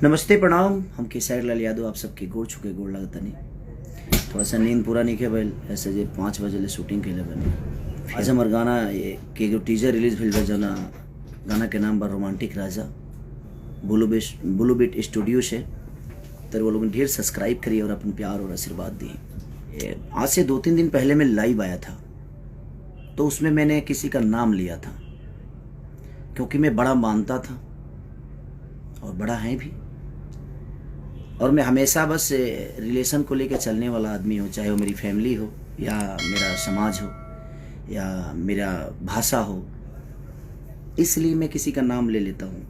नमस्ते प्रणाम। हम केसरी लाल यादव आप सबके गोड़ छुके गोड़ लगता नहीं। थोड़ा सा नींद पूरा नहीं के भाई ऐसे जे 5 बजे ले शूटिंग के लिए बने। आज हमार गाना के एगो टीजर रिलीज भेल बा जना गाना के नाम बा रोमांटिक राजा। ब्लू बीट स्टूडियो से तो वो लोग ढेर सब्सक्राइब करिए और अपन प्यार और आशीर्वाद दिए। आज से 2-3 दिन पहले मैं लाइव आया था तो उसमें मैंने किसी का नाम लिया था क्योंकि मैं बड़ा मानता था और बड़ा है भी, और मैं हमेशा बस रिलेशन को लेकर चलने वाला आदमी हूँ, चाहे वो मेरी फैमिली हो या मेरा समाज हो या मेरा भाषा हो। इसलिए मैं किसी का नाम ले लेता हूँ।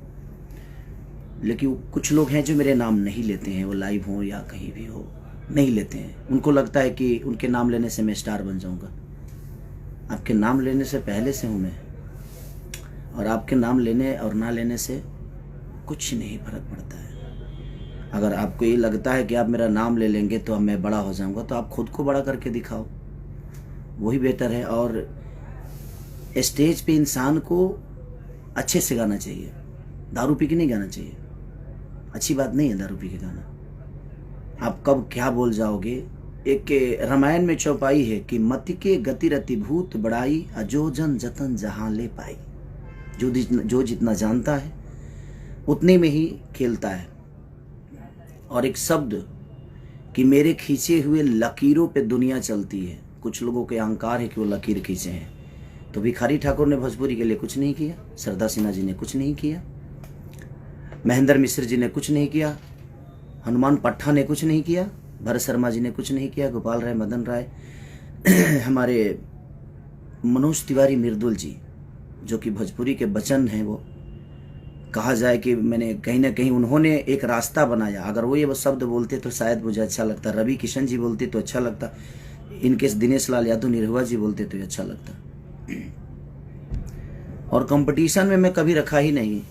लेकिन कुछ लोग हैं जो मेरे नाम नहीं लेते हैं, वो लाइव हो या कहीं भी हो नहीं लेते हैं। उनको लगता है कि उनके नाम लेने से मैं स्टार बन जाऊँगा। आपके नाम लेने से पहले से हूँ मैं, और आपके नाम लेने और ना लेने से कुछ नहीं फर्क पड़ता है। अगर आपको ये लगता है कि आप मेरा नाम ले लेंगे तो मैं बड़ा हो जाऊंगा, तो आप खुद को बड़ा करके दिखाओ, वही बेटर है। और स्टेज पे इंसान को अच्छे से गाना चाहिए, दारू पी के नहीं गाना चाहिए। अच्छी बात नहीं है दारू पी के गाना। आप कब क्या बोल जाओगे। एक रामायण में चौपाई है कि मति के गति रति भूत बड़ाई, अजो जन जतन जहां ले पाई। जो जितना जानता है उतने में ही खेलता है। और एक शब्द कि मेरे खींचे हुए लकीरों पे दुनिया चलती है। कुछ लोगों के अहंकार है कि वो लकीर खींचे हैं। तो भिखारी ठाकुर ने भोजपुरी के लिए कुछ नहीं किया, सरदा सिन्हा जी ने कुछ नहीं किया, महेंद्र मिश्र जी ने कुछ नहीं किया, हनुमान पट्टा ने कुछ नहीं किया, भरत शर्मा जी ने कुछ नहीं किया, गोपाल राय, मदन राय, हमारे मनोज तिवारी मृदुल जी जो कि भोजपुरी के बचन हैं, वो कहा जाए कि मैंने कहीं ना कहीं उन्होंने एक रास्ता बनाया। अगर वो ये शब्द बोलते तो शायद मुझे अच्छा लगता, रवि किशन जी बोलते तो अच्छा लगता, इनके दिनेश लाल यादव निरहुआ जी बोलते तो अच्छा लगता। और कंपटीशन में मैं कभी रखा ही नहीं,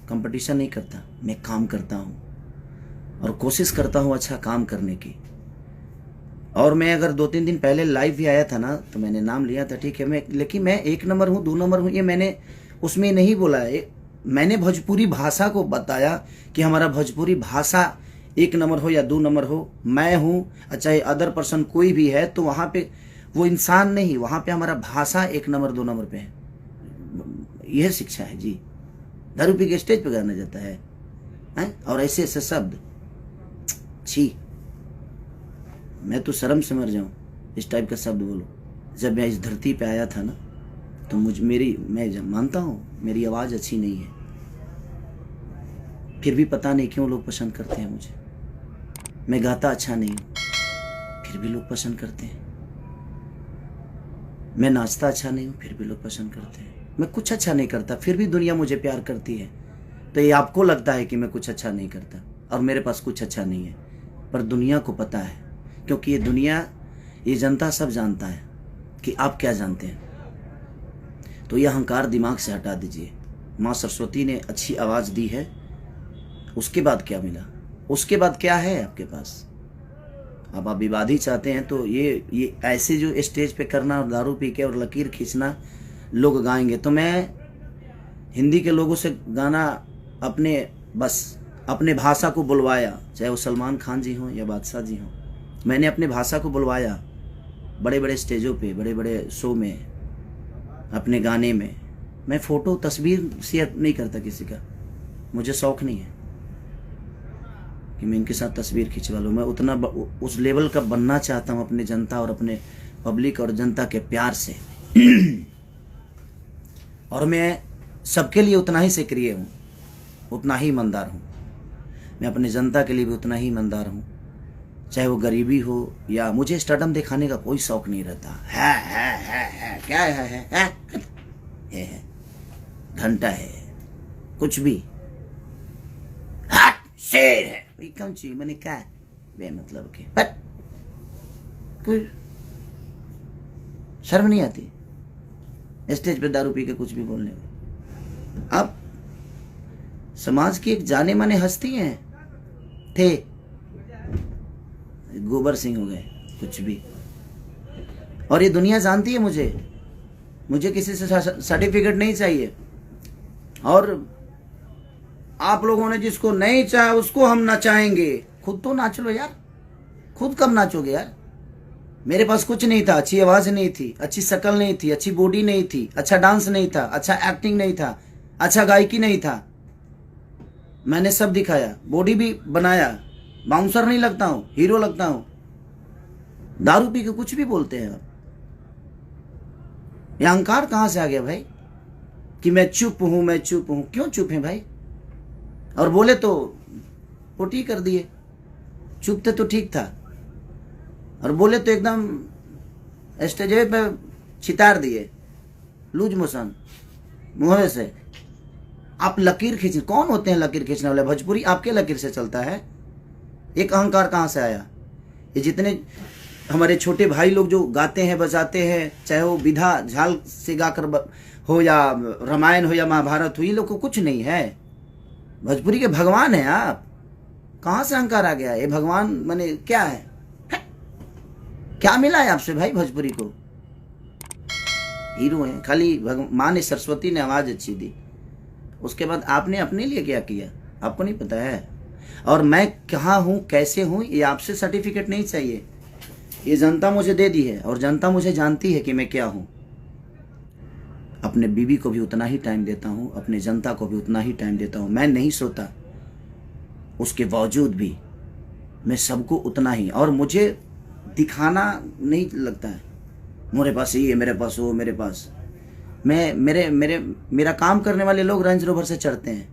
कंपटीशन नहीं करता, मैं काम करता हूँ और कोशिश करता हूँ अच्छा काम करने की। और मैं अगर 2-3 दिन पहले लाइव भी आया था ना तो मैंने नाम लिया था, ठीक है, लेकिन मैं 1 नंबर हूँ 2 नंबर हूँ ये मैंने उसमें नहीं बोला है। मैंने भोजपुरी भाषा को बताया कि हमारा भोजपुरी भाषा 1 नंबर हो या 2 नंबर हो, मैं हूँ चाहे अदर पर्सन कोई भी है, तो वहाँ पे वो इंसान नहीं, वहाँ पे हमारा भाषा 1 नंबर 2 नंबर पे है। यह शिक्षा है जी। दारू पी के स्टेज पे गाना जाता है, और ऐसे ऐसे शब्द, छी, मैं तो शर्म से मर जाऊं इस टाइप का शब्द बोलो। जब मैं इस धरती पे आया था ना तो मैं मानता हूं मेरी आवाज़ अच्छी नहीं है, फिर भी पता नहीं क्यों लोग पसंद करते हैं मुझे। मैं गाता अच्छा नहीं हूं, फिर भी लोग पसंद करते हैं। मैं नाचता अच्छा नहीं हूं, फिर भी लोग पसंद करते हैं। मैं कुछ अच्छा नहीं करता, फिर भी दुनिया मुझे प्यार करती है। तो ये आपको लगता है कि मैं कुछ अच्छा नहीं करता और मेरे पास कुछ अच्छा नहीं है, पर दुनिया को पता है, क्योंकि ये दुनिया, ये जनता सब जानता है कि आप क्या जानते हैं। तो यह अहंकार दिमाग से हटा दीजिए। माँ सरस्वती ने अच्छी आवाज़ दी है, उसके बाद क्या मिला, उसके बाद क्या है आपके पास। अब आप विवादी चाहते हैं तो ये ऐसे जो स्टेज पे करना और दारू पी के और लकीर खींचना लोग गाएंगे, तो मैं हिंदी के लोगों से गाना अपने भाषा को बुलवाया, चाहे वो सलमान खान जी हों या बादशाह जी हों। मैंने अपने भाषा को बुलवाया बड़े बड़े स्टेजों पे, बड़े बड़े शो में, अपने गाने में। मैं फ़ोटो तस्वीर शेयर नहीं करता किसी का, मुझे शौक़ नहीं है कि मैं इनके साथ तस्वीर खिंचवा लूँ। मैं उतना उस लेवल का बनना चाहता हूँ अपने जनता और अपने पब्लिक और जनता के प्यार से। और मैं सबके लिए उतना ही सक्रिय हूँ, उतना ही ईमानदार हूँ। मैं अपने जनता के लिए भी उतना ही ईमानदार हूँ, चाहे वो गरीबी हो या मुझे स्टारडम दिखाने का कोई शौक नहीं रहता। है क्या है घंटा है कुछ भी, शेर है कौन सी, मैंने क्या बे मतलब के, कोई शर्म नहीं आती स्टेज पे दारू पी के कुछ भी बोलने में। अब समाज की एक जाने माने हस्ती हैं थे, गोबर सिंह हो गए कुछ भी, और ये दुनिया जानती है मुझे किसी से सर्टिफिकेट नहीं चाहिए। और आप लोगों ने जिसको नहीं चाहा उसको हम नचाएंगे। खुद तो नाच लो यार, खुद कब नाचोगे यार। मेरे पास कुछ नहीं था, अच्छी आवाज नहीं थी, अच्छी शक्ल नहीं थी, अच्छी बॉडी नहीं थी, अच्छा डांस नहीं था, अच्छा एक्टिंग नहीं था, अच्छा गायकी नहीं था। मैंने सब दिखाया, बॉडी भी बनाया, बाउंसर नहीं लगता हूं, हीरो लगता हूं। दारू पी के कुछ भी बोलते हैं आप। ये अहंकार कहां से आ गया भाई कि मैं चुप हूं, मैं चुप हूं। क्यों चुप है भाई? और बोले तो पोटी कर दिए। चुप थे तो ठीक था, और बोले तो एकदम स्टेज पे छितार दिए, लूज मोशन मुंह से। आप लकीर खींच, कौन होते हैं लकीर खींचने वाले? भोजपुरी आपके लकीर से चलता है। एक अहंकार कहाँ से आया? ये जितने हमारे छोटे भाई लोग जो गाते हैं बजाते हैं, चाहे वो विधा झाल से गाकर हो या रामायण हो या महाभारत हो, ये लोग को कुछ नहीं है। भोजपुरी के भगवान हैं आप। कहाँ से अहंकार आ गया? ये भगवान माने क्या है? क्या मिला है आपसे भाई भोजपुरी को? हीरो हैं खाली। माँ ने, सरस्वती ने आवाज अच्छी दी, उसके बाद आपने अपने लिए क्या किया आपको नहीं पता है। और मैं कहाँ हूँ, कैसे हूँ, ये आपसे सर्टिफिकेट नहीं चाहिए। ये जनता मुझे दे दी है, और जनता मुझे जानती है कि मैं क्या हूँ। अपने बीवी को भी उतना ही टाइम देता हूँ, अपने जनता को भी उतना ही टाइम देता हूँ। मैं नहीं सोता, उसके बावजूद भी मैं सबको उतना ही। और मुझे दिखाना नहीं लगता है मेरे पास ये, मेरे पास वो, मेरे पास। मेरा काम करने वाले लोग रेंज रोवर से चढ़ते हैं,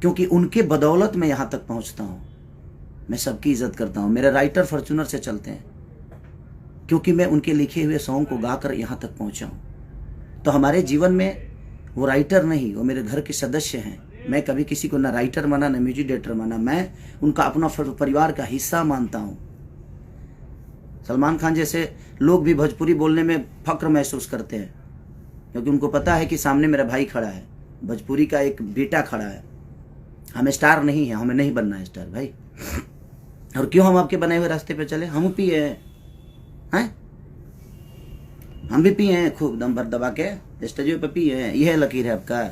क्योंकि उनके बदौलत मैं यहाँ तक पहुँचता हूँ। मैं सबकी इज्जत करता हूँ। मेरे राइटर फॉर्च्यूनर से चलते हैं, क्योंकि मैं उनके लिखे हुए सॉन्ग को गाकर यहाँ तक पहुँचा हूँ। तो हमारे जीवन में वो राइटर नहीं, वो मेरे घर के सदस्य हैं। मैं कभी किसी को ना राइटर माना, ना म्यूजिक डायरेक्टर माना। मैं उनका अपना परिवार का हिस्सा मानता हूँ। सलमान खान जैसे लोग भी भोजपुरी बोलने में फक्र महसूस करते हैं, क्योंकि उनको पता है कि सामने मेरा भाई खड़ा है, भोजपुरी का एक बेटा खड़ा है। हम स्टार नहीं है, हमें नहीं बनना है स्टार भाई। और क्यों हम आपके बनाए हुए रास्ते पे चले? हम पिए हैं, हम भी पिए हैं खूब दम भर दबा के स्टेज पे पिए हैं। यह लकीर है आपका,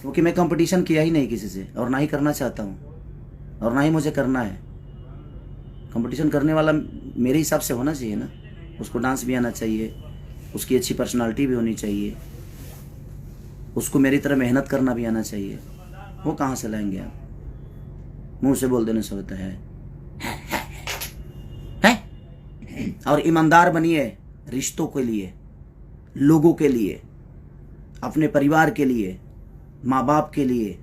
क्योंकि मैं कंपटीशन किया ही नहीं किसी से, और ना ही करना चाहता हूँ, और ना ही मुझे करना है। कंपटीशन करने वाला मेरे हिसाब से होना चाहिए ना, उसको डांस भी आना चाहिए, उसकी अच्छी पर्सनालिटी भी होनी चाहिए, उसको मेरी तरह मेहनत करना भी आना चाहिए। वो कहाँ से लाएंगे आप? मुंह से बोल देने से होता है? और ईमानदार बनिए रिश्तों के लिए, लोगों के लिए, अपने परिवार के लिए, माँ बाप के लिए,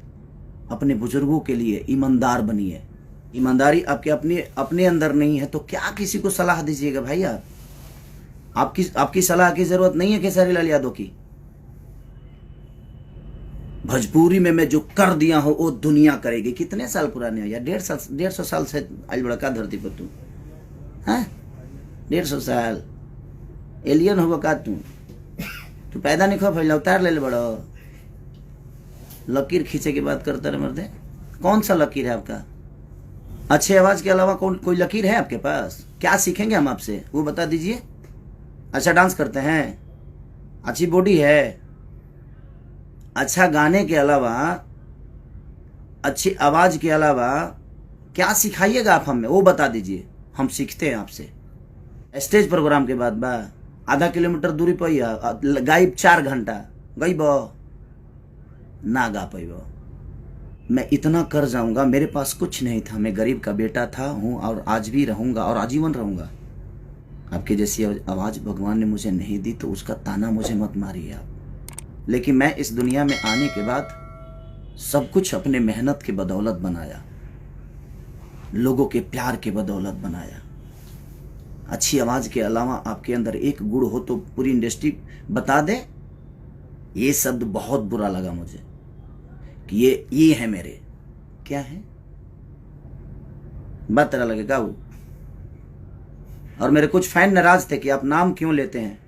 अपने बुजुर्गों के लिए ईमानदार बनिए। ईमानदारी आपके अपने अंदर नहीं है तो क्या किसी को सलाह दीजिएगा भाई? आपकी सलाह की जरूरत नहीं है खेसारी लाल यादव की। भोजपुरी में मैं जो कर दिया हूं वो दुनिया करेगी। कितने साल पुराने हो यार? 150 साल से आज बड़का धरती पर तू है। 150 साल एलियन होगा का तू पैदा नहीं खो फैला, उतार ले बड़ो। लकीर खींचे की बात करता रहे मर्दे। कौन सा लकीर है आपका? अच्छे आवाज के अलावा कोई लकीर है आपके पास? क्या सीखेंगे हम आपसे, वो बता दीजिए। अच्छा डांस करते हैं, अच्छी बॉडी है, अच्छा गाने के अलावा, अच्छी आवाज के अलावा क्या सिखाइएगा आप हमें, वो बता दीजिए। हम सीखते हैं आपसे। स्टेज प्रोग्राम के बाद बा आधा किलोमीटर दूरी पर गायब 4 घंटा गईब ना गा पैब। मैं इतना कर जाऊंगा। मेरे पास कुछ नहीं था, मैं गरीब का बेटा था, हूँ, और आज भी रहूंगा और आजीवन रहूंगा। आपकी जैसी आवाज भगवान ने मुझे नहीं दी, तो उसका ताना मुझे मत मारिए आप। लेकिन मैं इस दुनिया में आने के बाद सब कुछ अपने मेहनत के बदौलत बनाया, लोगों के प्यार के बदौलत बनाया। अच्छी आवाज के अलावा आपके अंदर एक गुण हो तो पूरी इंडस्ट्री बता दे। ये शब्द बहुत बुरा लगा मुझे कि ये है मेरे। क्या है बात तेरा लगेगा वो। और मेरे कुछ फैन नाराज थे कि आप नाम क्यों लेते हैं।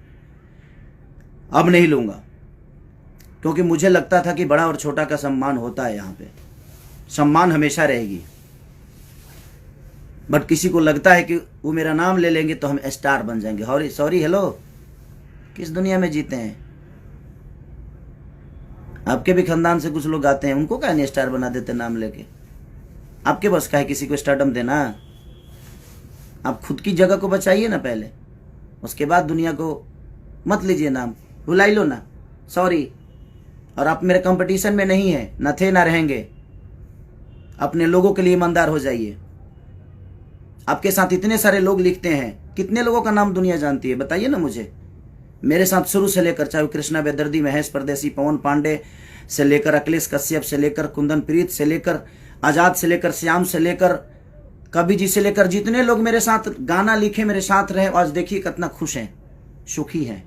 अब नहीं लूंगा, क्योंकि मुझे लगता था कि बड़ा और छोटा का सम्मान होता है। यहाँ पे सम्मान हमेशा रहेगी, बट किसी को लगता है कि वो मेरा नाम ले लेंगे तो हम स्टार बन जाएंगे। सॉरी हेलो, किस दुनिया में जीते हैं? आपके भी खानदान से कुछ लोग आते हैं, उनको क्या नहीं स्टार बना देते नाम लेके। आपके बस का है किसी को स्टारडम देना? आप खुद की जगह को बचाइए ना पहले, उसके बाद दुनिया को मत लीजिए नाम, भुला लो ना, सॉरी। और आप मेरे कंपटीशन में नहीं है, न थे ना रहेंगे। अपने लोगों के लिए ईमानदार हो जाइए। आपके साथ इतने सारे लोग लिखते हैं, कितने लोगों का नाम दुनिया जानती है बताइए ना मुझे। मेरे साथ शुरू से लेकर, चाहे कृष्णा बेदर्दी, महेश परदेसी, पवन पांडे से लेकर अखिलेश कश्यप से लेकर कुंदन प्रीत से लेकर आजाद से लेकर श्याम से लेकर कवि जी से लेकर, जितने लोग मेरे साथ गाना लिखे, मेरे साथ रहे, आज देखिए कितना खुश हैं, सुखी हैं।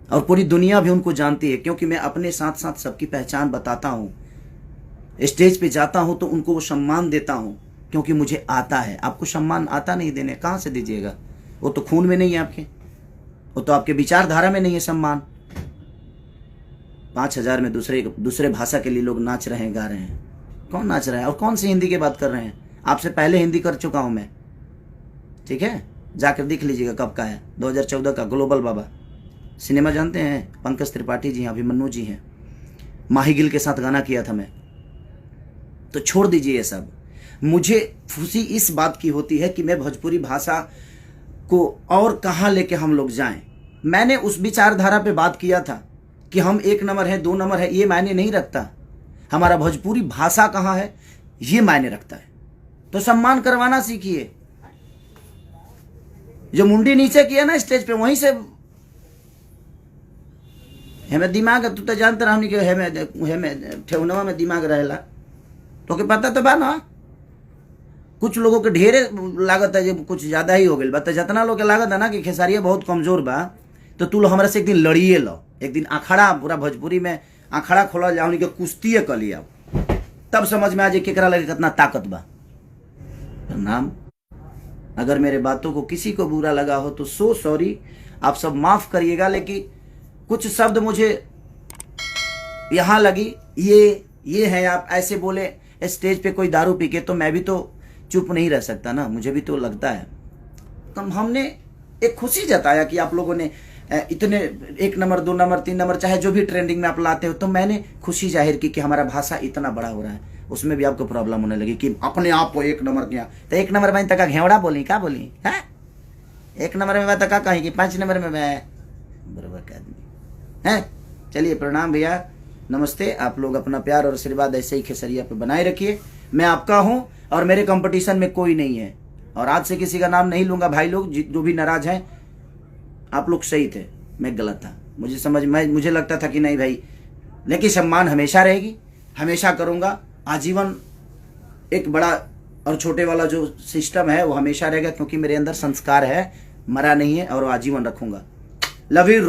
और पूरी दुनिया भी उनको जानती है, क्योंकि मैं अपने साथ साथ सबकी पहचान बताता हूँ। स्टेज पे जाता हूँ तो उनको वो सम्मान देता हूँ, क्योंकि मुझे आता है। आपको सम्मान आता नहीं देने, कहाँ से दीजिएगा? वो तो खून में नहीं है आपके, वो तो आपके विचारधारा में नहीं है सम्मान। 5000 में दूसरे भाषा के लिए लोग नाच रहे हैं, गा रहे हैं। कौन नाच रहा है? और कौन सी हिंदी की बात कर रहे हैं? आपसे पहले हिंदी कर चुका हूं मैं, ठीक है? जाकर देख लीजिएगा कब का है, 2014 का। ग्लोबल बाबा सिनेमा जानते हैं? पंकज त्रिपाठी जी हैं, अभिमन्यु जी हैं, माही गिल के साथ गाना किया था मैं। तो छोड़ दीजिए ये सब। मुझे खुशी इस बात की होती है कि मैं भोजपुरी भाषा को और कहाँ लेके हम लोग जाएं। मैंने उस विचारधारा पे बात किया था कि हम 1 नंबर है, 2 नंबर है, ये मायने नहीं रखता। हमारा भोजपुरी भाषा कहाँ है ये मायने रखता है। तो सम्मान करवाना सीखिए। जो मुंडी नीचे किया ना स्टेज पे, वहीं से हमें दिमाग, तू तो जानते रहा कि हमें ठेहुनवा में दिमाग रहेला, तो के पता तो बा ना। कुछ लोगों के ढेरे लागत है, जब कुछ ज्यादा ही हो गई बात। जितना लोग के लागत है ना कि खेसारिया बहुत कमजोर बा, तो तू हमरा से एक दिन लड़िए लो, एक दिन अखाड़ा, पूरा भोजपुरी में अखाड़ा खोला जाओ, उनके कुश्ती कर लिया, तब समझ में आ जाए केकरा लगे कितना ताकत बा। नाम, अगर मेरे बातों को किसी को बुरा लगा हो तो सो सॉरी, आप सब माफ करिएगा। लेकिन कुछ शब्द मुझे यहाँ लगी, ये है, आप ऐसे बोले स्टेज पे कोई दारू पी के, तो मैं भी तो चुप नहीं रह सकता ना, मुझे भी तो लगता है। तो हमने एक खुशी जताया कि आप लोगों ने इतने 1 नंबर, 2 नंबर, 3 नंबर, चाहे जो भी ट्रेंडिंग में आप लाते हो, तो मैंने खुशी जाहिर की कि हमारा भाषा इतना बड़ा हो रहा है। उसमें भी आपको प्रॉब्लम होने लगी कि अपने आप को 1 नंबर किया। तो 1 नंबर में तक घेवड़ा बोली, क्या बोली है? 1 नंबर में मैं तक कहेंगी, 5 नंबर में मैं बराबर का आदमी है। चलिए, प्रणाम भैया, नमस्ते। आप लोग अपना प्यार और आशीर्वाद ऐसे ही खेसरिया पे बनाए रखिए। मैं आपका हूं और मेरे कंपटीशन में कोई नहीं है। और आज से किसी का नाम नहीं लूंगा। भाई लोग जो भी नाराज हैं, आप लोग सही थे, मैं गलत था। मुझे लगता था कि नहीं भाई, लेकिन सम्मान हमेशा रहेगी, हमेशा करूंगा आजीवन। एक बड़ा और छोटे वाला जो सिस्टम है वो हमेशा रहेगा, क्योंकि मेरे अंदर संस्कार है, मरा नहीं है, और वो आजीवन रखूंगा। Love you.